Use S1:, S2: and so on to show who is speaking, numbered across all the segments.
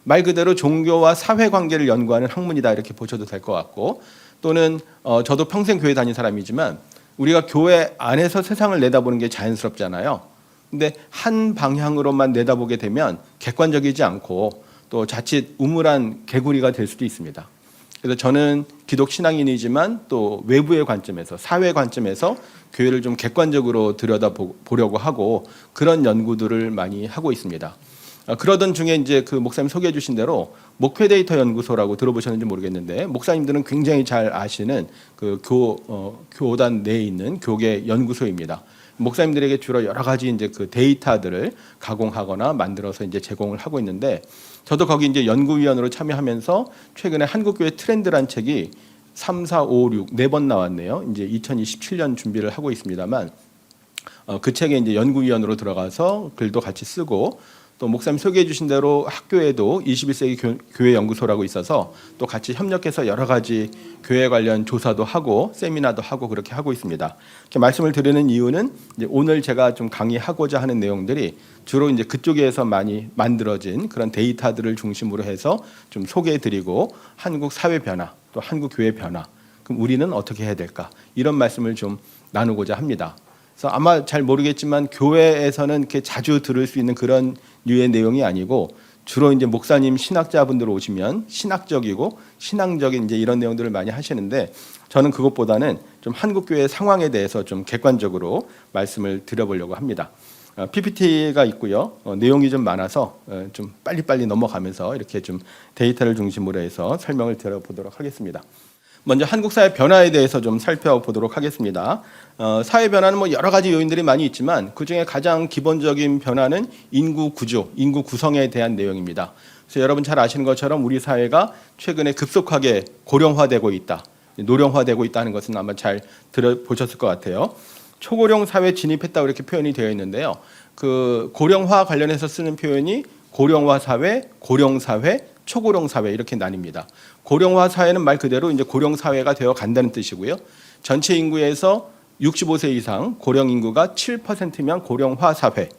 S1: 말 그대로 종교와 사회관계를 연구하는 학문이다 이렇게 보셔도 될 것 같고, 또는 저도 평생 교회 다닌 사람이지만 우리가 교회 안에서 세상을 내다보는 게 자연스럽잖아요. 근데 한 방향으로만 내다보게 되면 객관적이지 않고 또 자칫 우물한 개구리가 될 수도 있습니다. 그래서 저는 기독 신앙인이지만 또 외부의 관점에서, 사회 관점에서 교회를 좀 객관적으로 들여다보려고 하고 그런 연구들을 많이 하고 있습니다. 그러던 중에 이제 그 목사님 소개해 주신 대로 목회 데이터 연구소라고 들어보셨는지 모르겠는데, 목사님들은 굉장히 잘 아시는 그 교단 내에 있는 교계 연구소입니다. 목사님들에게 주로 여러 가지 이제 그 데이터들을 가공하거나 만들어서 이제 제공을 하고 있는데, 저도 거기 이제 연구위원으로 참여하면서 최근에 한국교회 트렌드란 책이 3, 4, 5, 6 4번 나왔네요. 이제 2027년 준비를 하고 있습니다만, 그 책에 이제 연구위원으로 들어가서 글도 같이 쓰고, 또 목사님 소개해 주신 대로 학교에도 21세기 교회 연구소라고 있어서 또 같이 협력해서 여러 가지 교회 관련 조사도 하고 세미나도 하고 그렇게 하고 있습니다. 이렇게 말씀을 드리는 이유는 이제 오늘 제가 좀 강의하고자 하는 내용들이 주로 이제 그쪽에서 많이 만들어진 그런 데이터들을 중심으로 해서 좀 소개해 드리고, 한국 사회 변화, 또 한국 교회 변화, 그럼 우리는 어떻게 해야 될까, 이런 말씀을 좀 나누고자 합니다. 그래서 아마 잘 모르겠지만 교회에서는 이렇게 자주 들을 수 있는 그런 류의 내용이 아니고, 주로 이제 목사님 신학자분들 오시면 신학적이고 신앙적인 이제 이런 내용들을 많이 하시는데, 저는 그것보다는 좀 한국 교회 상황에 대해서 좀 객관적으로 말씀을 드려보려고 합니다. PPT가 있고요. 내용이 좀 많아서 좀 빨리빨리 넘어가면서 이렇게 좀 데이터를 중심으로 해서 설명을 드려보도록 하겠습니다. 먼저 한국 사회 변화에 대해서 좀 살펴보도록 하겠습니다. 사회 변화는 뭐 여러 가지 요인들이 많이 있지만 그중에 가장 기본적인 변화는 인구 구조, 인구 구성에 대한 내용입니다. 그래서 여러분 잘 아시는 것처럼 우리 사회가 최근에 급속하게 고령화되고 있다, 노령화되고 있다는 것은 아마 잘 들어보셨을 것 같아요. 초고령 사회 진입했다고 이렇게 표현이 되어 있는데요. 그 고령화 관련해서 쓰는 표현이 고령화 사회, 고령 사회, 초고령 사회 이렇게 나뉩니다. 고령화 사회는 말 그대로 이제 고령 사회가 되어 간다는 뜻이고요. 전체 인구에서 65세 이상 고령 인구가 7%면 고령화 사회,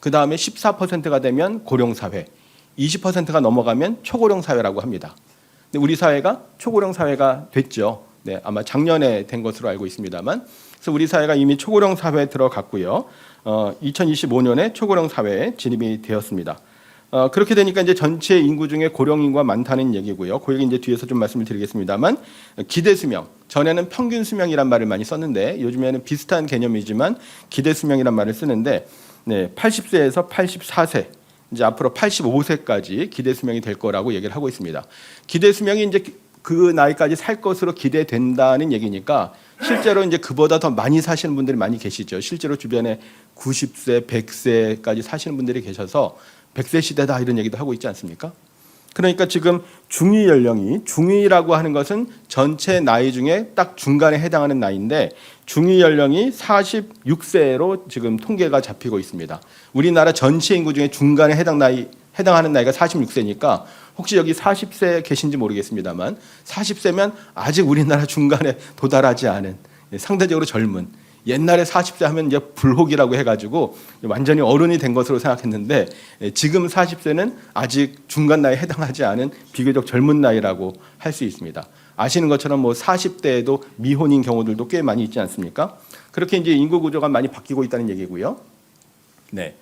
S1: 그 다음에 14%가 되면 고령 사회, 20%가 넘어가면 초고령 사회라고 합니다. 근데 우리 사회가 초고령 사회가 됐죠. 네, 아마 작년에 된 것으로 알고 있습니다만, 그래서 우리 사회가 이미 초고령 사회에 들어갔고요. 2025년에 초고령 사회에 진입이 되었습니다. 그렇게 되니까 이제 전체 인구 중에 고령 인구가 많다는 얘기고요. 그 얘기 이제 뒤에서 좀 말씀을 드리겠습니다만, 기대 수명, 전에는 평균 수명이란 말을 많이 썼는데 요즘에는 비슷한 개념이지만 기대 수명이란 말을 쓰는데, 네, 80세에서 84세, 이제 앞으로 85세까지 기대 수명이 될 거라고 얘기를 하고 있습니다. 기대 수명이 이제 그 나이까지 살 것으로 기대된다는 얘기니까 실제로 이제 그보다 더 많이 사시는 분들이 많이 계시죠. 실제로 주변에 90세, 100세까지 사시는 분들이 계셔서 100세 시대다 이런 얘기도 하고 있지 않습니까? 그러니까 지금 중위 연령이, 중위라고 하는 것은 전체 나이 중에 딱 중간에 해당하는 나이인데, 중위 연령이 46세로 지금 통계가 잡히고 있습니다. 우리나라 전체 인구 중에 중간에 해당하는 나이가 46세니까 혹시 여기 40세 계신지 모르겠습니다만 40세면 아직 우리나라 중간에 도달하지 않은 상대적으로 젊은, 옛날에 40세 하면 이제 불혹이라고 해가지고 완전히 어른이 된 것으로 생각했는데, 지금 40세는 아직 중간 나이에 해당하지 않은 비교적 젊은 나이라고 할 수 있습니다. 아시는 것처럼 뭐 40대에도 미혼인 경우들도 꽤 많이 있지 않습니까? 그렇게 이제 인구 구조가 많이 바뀌고 있다는 얘기고요. 네,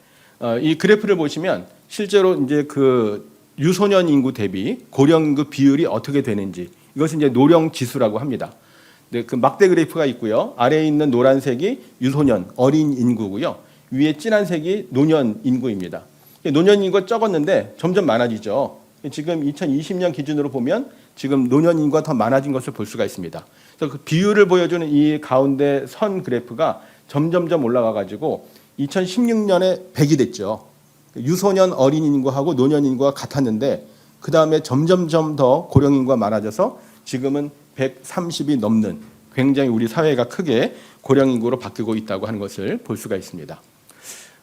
S1: 이 그래프를 보시면 실제로 이제 그 유소년 인구 대비 고령 인구 비율이 어떻게 되는지, 이것은 이제 노령 지수라고 합니다. 네, 그 막대 그래프가 있고요. 아래에 있는 노란색이 유소년, 어린 인구고요. 위에 진한색이 노년 인구입니다. 노년 인구가 적었는데 점점 많아지죠. 지금 2020년 기준으로 보면 지금 노년 인구가 더 많아진 것을 볼 수가 있습니다. 그래서 그 비율을 보여주는 이 가운데 선 그래프가 점점점 올라가가지고 2016년에 100이 됐죠. 유소년 어린 인구하고 노년 인구가 같았는데 그 다음에 점점점 더 고령 인구가 많아져서 지금은 130이 넘는, 굉장히 우리 사회가 크게 고령 인구로 바뀌고 있다고 하는 것을 볼 수가 있습니다.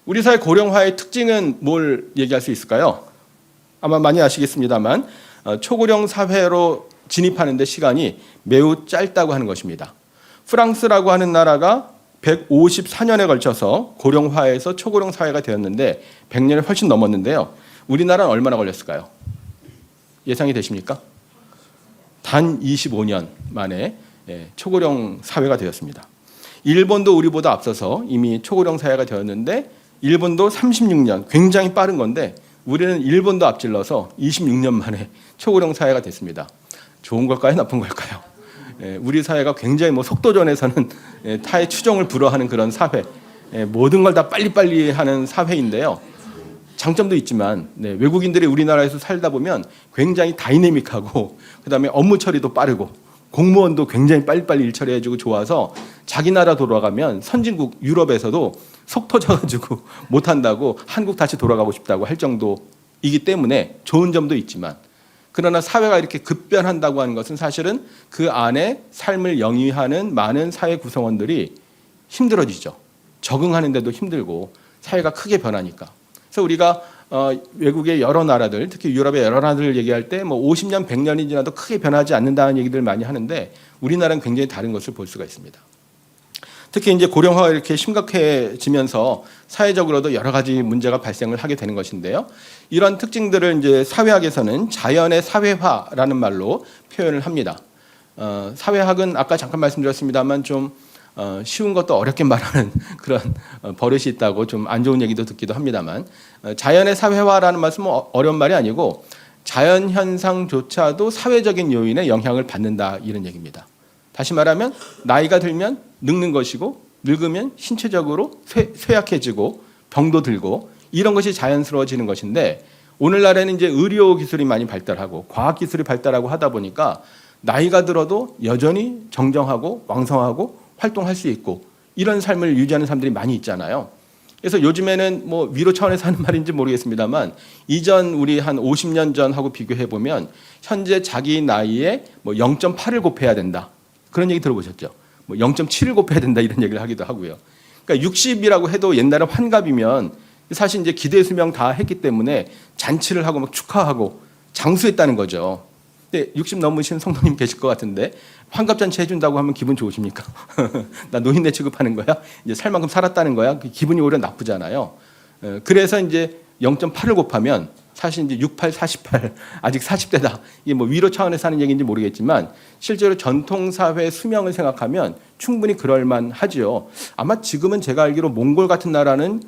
S1: 우리 사회 고령화의 특징은 뭘 얘기할 수 있을까요? 아마 많이 아시겠습니다만 초고령 사회로 진입하는 데 시간이 매우 짧다고 하는 것입니다. 프랑스라고 하는 나라가 154년에 걸쳐서 고령화에서 초고령 사회가 되었는데 100년이 훨씬 넘었는데요. 우리나라는 얼마나 걸렸을까요? 예상이 되십니까? 단 25년 만에 초고령 사회가 되었습니다. 일본도 우리보다 앞서서 이미 초고령 사회가 되었는데 일본도 36년, 굉장히 빠른 건데 우리는 일본도 앞질러서 26년 만에 초고령 사회가 됐습니다. 좋은 걸까요? 나쁜 걸까요? 우리 사회가 굉장히 속도전에서는 타의 추종을 불허하는 그런 사회, 모든 걸 다 빨리빨리 하는 사회인데요. 장점도 있지만 외국인들이 우리나라에서 살다 보면 굉장히 다이내믹하고 그다음에 업무 처리도 빠르고 공무원도 굉장히 빨리빨리 일 처리해주고 좋아서 자기 나라 돌아가면 선진국 유럽에서도 속 터져가지고 못한다고 한국 다시 돌아가고 싶다고 할 정도이기 때문에 좋은 점도 있지만, 그러나 사회가 이렇게 급변한다고 하는 것은 사실은 그 안에 삶을 영위하는 많은 사회 구성원들이 힘들어지죠. 적응하는 데도 힘들고 사회가 크게 변하니까. 그래서 우리가 외국의 여러 나라들, 특히 유럽의 여러 나라들 얘기할 때 50년, 100년이 지나도 크게 변하지 않는다는 얘기들 많이 하는데 우리나라는 굉장히 다른 것을 볼 수가 있습니다. 특히 이제 고령화가 이렇게 심각해지면서 사회적으로도 여러 가지 문제가 발생을 하게 되는 것인데요. 이런 특징들을 이제 사회학에서는 자연의 사회화라는 말로 표현을 합니다. 사회학은 아까 잠깐 말씀드렸습니다만 좀 쉬운 것도 어렵게 말하는 그런 버릇이 있다고 좀 안 좋은 얘기도 듣기도 합니다만, 자연의 사회화라는 말씀은 어려운 말이 아니고 자연 현상조차도 사회적인 요인에 영향을 받는다, 이런 얘기입니다. 다시 말하면 나이가 들면 늙는 것이고 늙으면 신체적으로 쇠약해지고 병도 들고 이런 것이 자연스러워지는 것인데, 오늘날에는 이제 의료 기술이 많이 발달하고 과학 기술이 발달하고 하다 보니까 나이가 들어도 여전히 정정하고 왕성하고 활동할 수 있고 이런 삶을 유지하는 사람들이 많이 있잖아요. 그래서 요즘에는 위로 차원에서 하는 말인지 모르겠습니다만 이전 우리 한 50년 전하고 비교해 보면 현재 자기 나이에 0.8을 곱해야 된다, 그런 얘기 들어보셨죠? 0.7을 곱해야 된다, 이런 얘기를 하기도 하고요. 그러니까 60이라고 해도 옛날에 환갑이면 사실 이제 기대 수명 다 했기 때문에 잔치를 하고 막 축하하고 장수했다는 거죠. 근데 60 넘으신 성도님 계실 것 같은데 환갑잔치 해준다고 하면 기분 좋으십니까? 나 노인네 취급하는 거야? 이제 살 만큼 살았다는 거야? 기분이 오히려 나쁘잖아요. 그래서 이제 0.8을 곱하면 사실 이제 68, 48, 아직 40대다. 이게 위로 차원에서 하는 얘기인지 모르겠지만 실제로 전통사회 수명을 생각하면 충분히 그럴만 하죠. 아마 지금은 제가 알기로 몽골 같은 나라는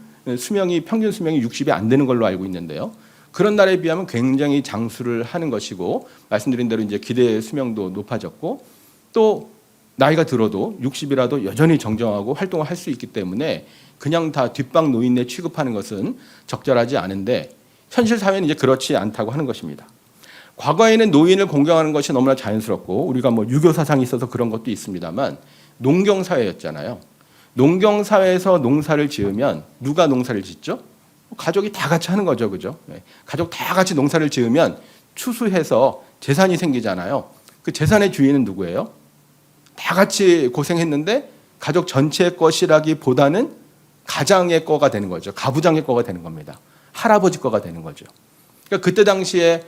S1: 평균 수명이 60이 안 되는 걸로 알고 있는데요. 그런 나라에 비하면 굉장히 장수를 하는 것이고, 말씀드린 대로 이제 기대 수명도 높아졌고, 또 나이가 들어도 60이라도 여전히 정정하고 활동을 할 수 있기 때문에 그냥 다 뒷방 노인네 취급하는 것은 적절하지 않은데, 현실 사회는 이제 그렇지 않다고 하는 것입니다. 과거에는 노인을 공경하는 것이 너무나 자연스럽고 우리가 유교 사상이 있어서 그런 것도 있습니다만 농경 사회였잖아요. 농경 사회에서 농사를 지으면 누가 농사를 짓죠? 가족이 다 같이 하는 거죠, 그죠? 가족 다 같이 농사를 지으면 추수해서 재산이 생기잖아요. 그 재산의 주인은 누구예요? 다 같이 고생했는데 가족 전체의 것이라기보다는 가장의 거가 되는 거죠. 가부장의 거가 되는 겁니다. 할아버지 거가 되는 거죠. 그러니까 그때 당시에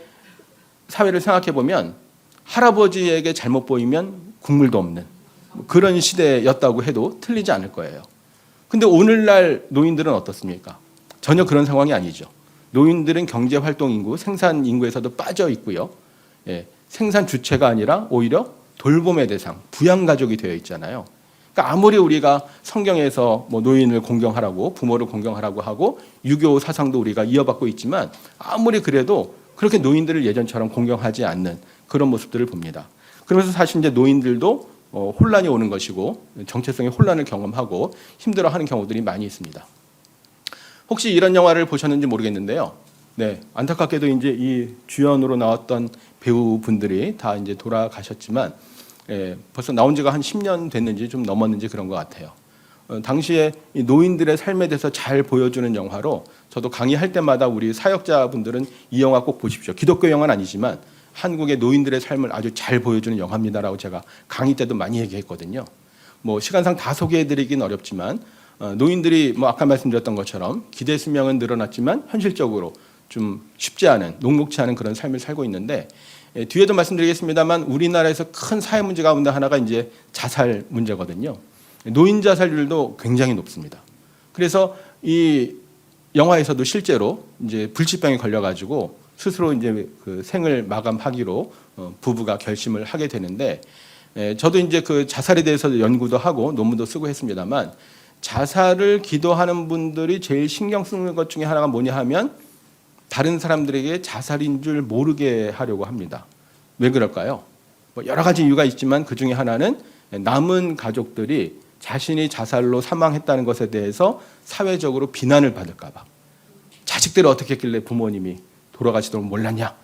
S1: 사회를 생각해 보면 할아버지에게 잘못 보이면 국물도 없는 그런 시대였다고 해도 틀리지 않을 거예요. 근데 오늘날 노인들은 어떻습니까? 전혀 그런 상황이 아니죠. 노인들은 경제활동 인구, 생산 인구에서도 빠져 있고요. 생산 주체가 아니라 오히려 돌봄의 대상, 부양가족이 되어 있잖아요. 그러니까 아무리 우리가 성경에서 노인을 공경하라고, 부모를 공경하라고 하고 유교 사상도 우리가 이어받고 있지만 아무리 그래도 그렇게 노인들을 예전처럼 공경하지 않는 그런 모습들을 봅니다. 그러면서 사실 이제 노인들도 혼란이 오는 것이고 정체성의 혼란을 경험하고 힘들어하는 경우들이 많이 있습니다. 혹시 이런 영화를 보셨는지 모르겠는데요. 안타깝게도 이제 이 주연으로 나왔던 배우분들이 다 이제 돌아가셨지만 벌써 나온 지가 한 10년 됐는지 좀 넘었는지 그런 것 같아요. 당시에 이 노인들의 삶에 대해서 잘 보여주는 영화로 저도 강의할 때마다 우리 사역자분들은 이 영화 꼭 보십시오. 기독교 영화는 아니지만 한국의 노인들의 삶을 아주 잘 보여주는 영화입니다라고 제가 강의 때도 많이 얘기했거든요. 시간상 다 소개해드리긴 어렵지만 노인들이 아까 말씀드렸던 것처럼 기대 수명은 늘어났지만 현실적으로 좀 쉽지 않은, 녹록치 않은 그런 삶을 살고 있는데, 뒤에도 말씀드리겠습니다만 우리나라에서 큰 사회 문제 가운데 하나가 이제 자살 문제거든요. 노인 자살률도 굉장히 높습니다. 그래서 이 영화에서도 실제로 이제 불치병에 걸려가지고 스스로 이제 그 생을 마감하기로 부부가 결심을 하게 되는데, 저도 이제 그 자살에 대해서 연구도 하고 논문도 쓰고 했습니다만, 자살을 기도하는 분들이 제일 신경 쓰는 것 중에 하나가 뭐냐 하면 다른 사람들에게 자살인 줄 모르게 하려고 합니다. 왜 그럴까요? 뭐 여러 가지 이유가 있지만 그 중에 하나는 남은 가족들이 자신이 자살로 사망했다는 것에 대해서 사회적으로 비난을 받을까 봐. 자식들이 어떻게 했길래 부모님이 돌아가시도록 몰랐냐?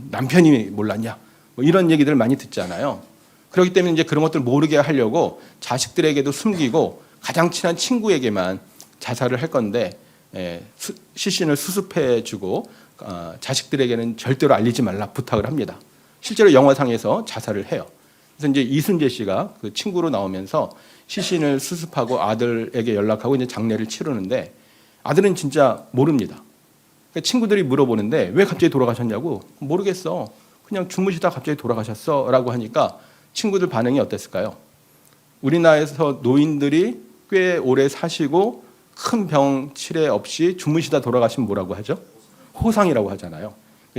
S1: 남편이 몰랐냐? 뭐 이런 얘기들을 많이 듣잖아요. 그렇기 때문에 이제 그런 것들 모르게 하려고 자식들에게도 숨기고 가장 친한 친구에게만 자살을 할 건데, 시신을 수습해주고 자식들에게는 절대로 알리지 말라 부탁을 합니다. 실제로 영화상에서 자살을 해요. 그래서 이제 이순재 씨가 그 친구로 나오면서 시신을 수습하고 아들에게 연락하고 이제 장례를 치르는데, 아들은 진짜 모릅니다. 그러니까 친구들이 물어보는데 왜 갑자기 돌아가셨냐고, 모르겠어. 그냥 주무시다 갑자기 돌아가셨어라고 하니까 친구들 반응이 어땠을까요? 우리나라에서 노인들이 꽤 오래 사시고 큰 병 치레 없이 주무시다 돌아가시면 뭐라고 하죠? 호상이라고 하잖아요.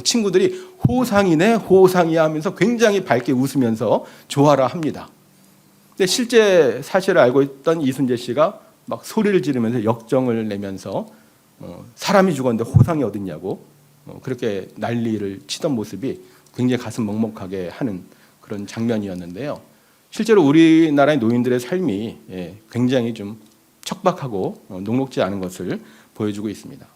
S1: 친구들이 호상이네, 호상이야 하면서 굉장히 밝게 웃으면서 좋아라 합니다. 근데 실제 사실을 알고 있던 이순재 씨가 막 소리를 지르면서 역정을 내면서 사람이 죽었는데 호상이 어딨냐고 그렇게 난리를 치던 모습이 굉장히 가슴 먹먹하게 하는 그런 장면이었는데요. 실제로 우리나라의 노인들의 삶이 굉장히 좀 척박하고 녹록지 않은 것을 보여주고 있습니다.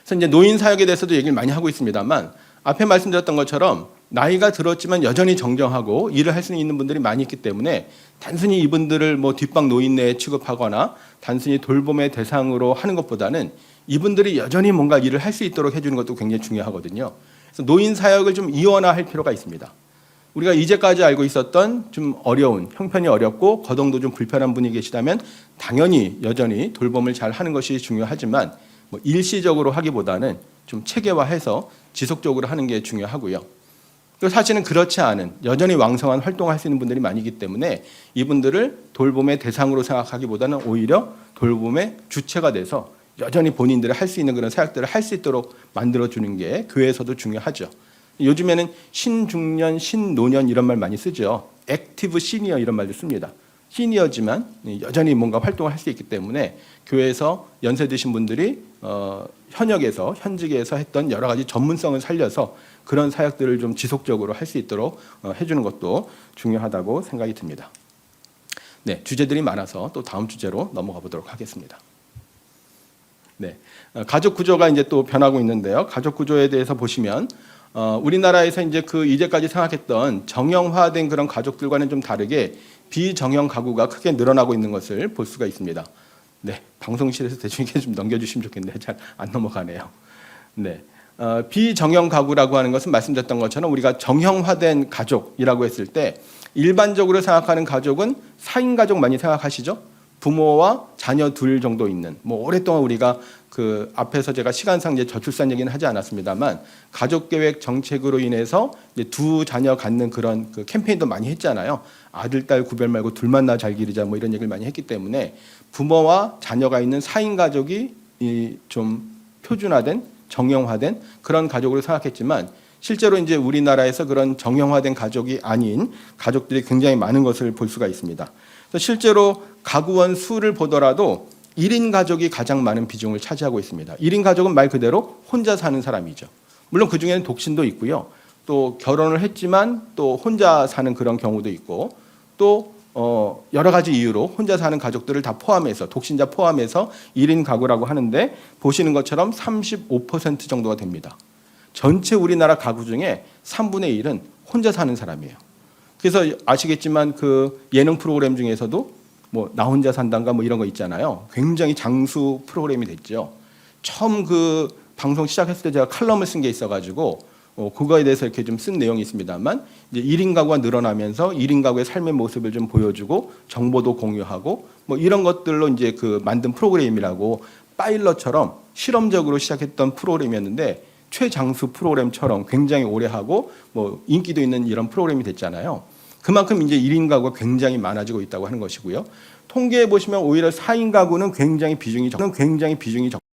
S1: 그래서 이제 노인 사역에 대해서도 얘기를 많이 하고 있습니다만, 앞에 말씀드렸던 것처럼 나이가 들었지만 여전히 정정하고 일을 할 수 있는 분들이 많이 있기 때문에 단순히 이분들을 뭐 뒷방 노인네에 취급하거나 단순히 돌봄의 대상으로 하는 것보다는 이분들이 여전히 뭔가 일을 할 수 있도록 해주는 것도 굉장히 중요하거든요. 그래서 노인 사역을 좀 이원화할 필요가 있습니다. 우리가 이제까지 알고 있었던 좀 어려운, 형편이 어렵고 거동도 좀 불편한 분이 계시다면 당연히 여전히 돌봄을 잘 하는 것이 중요하지만 뭐 일시적으로 하기보다는 좀 체계화해서 지속적으로 하는 게 중요하고요. 또 사실은 그렇지 않은 여전히 왕성한 활동을 할 수 있는 분들이 많이기 때문에 이분들을 돌봄의 대상으로 생각하기보다는 오히려 돌봄의 주체가 돼서 여전히 본인들이 할 수 있는 그런 사역들을 할 수 있도록 만들어주는 게 교회에서도 중요하죠. 요즘에는 신중년, 신노년 이런 말 많이 쓰죠. 액티브 시니어 이런 말도 씁니다. 시니어지만 여전히 뭔가 활동을 할 수 있기 때문에 교회에서 연세 드신 분들이 현역에서 현직에서 했던 여러 가지 전문성을 살려서 그런 사역들을 좀 지속적으로 할 수 있도록 해주는 것도 중요하다고 생각이 듭니다. 네, 주제들이 많아서 또 다음 주제로 넘어가 보도록 하겠습니다. 네, 가족 구조가 이제 또 변하고 있는데요. 가족 구조에 대해서 보시면 우리나라에서 이제 그 이제까지 생각했던 정형화된 그런 가족들과는 좀 다르게 비정형 가구가 크게 늘어나고 있는 것을 볼 수가 있습니다. 네, 방송실에서 대충 이렇게 좀 넘겨주시면 좋겠는데 잘 안 넘어가네요. 네, 비정형 가구라고 하는 것은 말씀드렸던 것처럼 우리가 정형화된 가족이라고 했을 때 일반적으로 생각하는 가족은 4인 가족 많이 생각하시죠? 부모와 자녀 둘 정도 있는, 뭐 오랫동안 우리가 그 앞에서 제가 시간상 이제 저출산 얘기는 하지 않았습니다만 가족 계획 정책으로 인해서 이제 두 자녀 갖는 그런 그 캠페인도 많이 했잖아요. 아들 딸 구별 말고 둘만 낳아 잘 기르자 뭐 이런 얘기를 많이 했기 때문에 부모와 자녀가 있는 4인 가족이 좀 표준화된 정형화된 그런 가족으로 생각했지만 실제로 이제 우리나라에서 그런 정형화된 가족이 아닌 가족들이 굉장히 많은 것을 볼 수가 있습니다. 실제로 가구원 수를 보더라도 1인 가족이 가장 많은 비중을 차지하고 있습니다. 1인 가족은 말 그대로 혼자 사는 사람이죠. 물론 그중에는 독신도 있고요. 또 결혼을 했지만 또 혼자 사는 그런 경우도 있고 또 여러 가지 이유로 혼자 사는 가족들을 다 포함해서 독신자 포함해서 1인 가구라고 하는데 보시는 것처럼 35% 정도가 됩니다. 전체 우리나라 가구 중에 3분의 1은 혼자 사는 사람이에요. 그래서 아시겠지만 그 예능 프로그램 중에서도 뭐 나 혼자 산단가 뭐 이런 거 있잖아요. 굉장히 장수 프로그램이 됐죠. 처음 그 방송 시작했을 때 제가 칼럼을 쓴 게 있어가지고 그거에 대해서 이렇게 좀 쓴 내용이 있습니다만 이제 1인 가구가 늘어나면서 1인 가구의 삶의 모습을 좀 보여주고 정보도 공유하고 뭐 이런 것들로 이제 그 만든 프로그램이라고 파일럿처럼 실험적으로 시작했던 프로그램이었는데 최장수 프로그램처럼 굉장히 오래 하고 뭐 인기도 있는 이런 프로그램이 됐잖아요. 그만큼 이제 1인 가구가 굉장히 많아지고 있다고 하는 것이고요. 통계해 보시면 오히려 4인 가구는 굉장히 비중이